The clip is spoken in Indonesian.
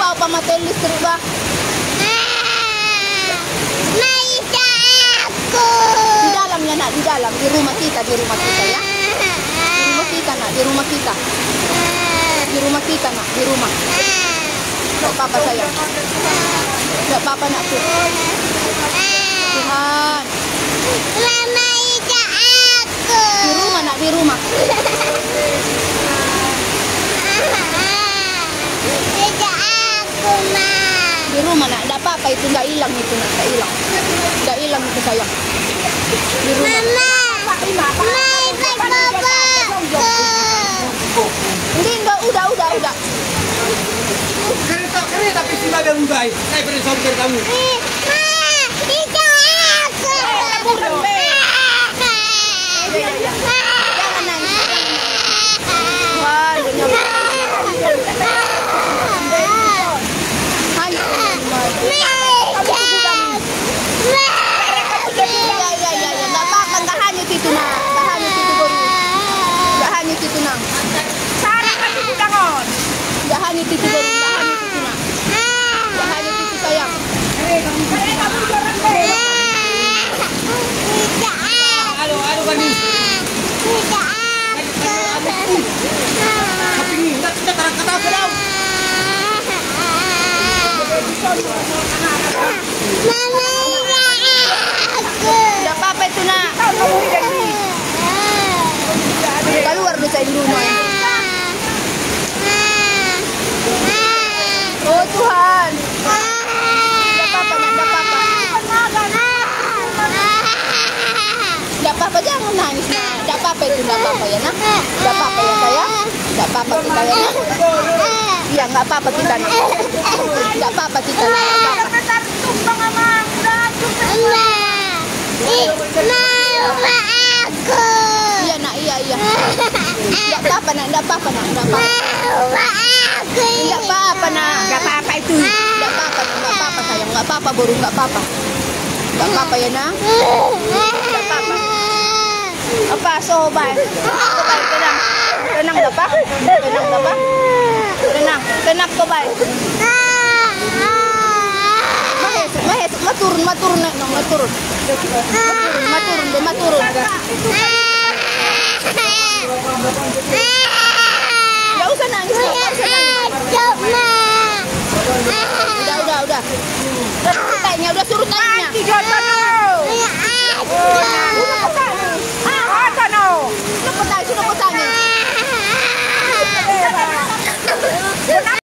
Lupa pamatai listrik ba? Maika aku. Di dalamnya nak, di dalam, di rumah kita ya. Di rumah kita nak, di rumah kita. Di rumah kita nak, di rumah. Tidak apa-apa sayang. Tidak apa-apa nak tuh. Tuhan. Mama Ika aku. Di rumah nak, di rumah. Ika aku, Ma. Di rumah nak, tidak apa-apa itu nggak hilang itu nak, nggak hilang. Nggak hilang itu sayang. Di rumah. Mama, Ika Baba. Enggak, udah. Kereta tapi sudah ada unggai. Saya beri sopir kamu. Ma, Ika aku. Jangan nangis. Wah, nggak hanyut itu nak, nggak hanyut itu baru, nggak hanyut itu nak. Sarah kasih kudangon. Nggak hanyut itu baru, nggak hanyut itu nak, nggak hanyut itu sayang. Halo kami. Tapi ini kita terangkat apa dong? Nggak apa-apa itu nak. Keluar lu saya di rumah. Oh Tuhan. Nggak apa-apa nak, nggak apa-apa. Nggak apa-apa, jangan nangis nak. Nggak apa-apa itu, nggak apa-apa ya nak. Nggak apa-apa ya sayang. Nggak apa-apa kita ya nak. Iya nggak apa-apa kita nak. Nggak apa-apa kita nak. Mama aku. Iya nak, iya. Nggak apa-apa nak, nggak apa-apa nak, nggak apa-apa. Mama aku. Nggak apa-apa nak. Nggak apa-apa itu. Nggak apa-apa, nggak apa-apa sayang. Nggak apa-apa baru, nggak apa-apa. Nggak apa-apa ya nak. Nggak apa-apa. Apa sobat? Sobat tenang. Tenang apa? Tenang apa? Tenang sobat. Maturun nek nong maturun. Maturun. Nggak usah nangis.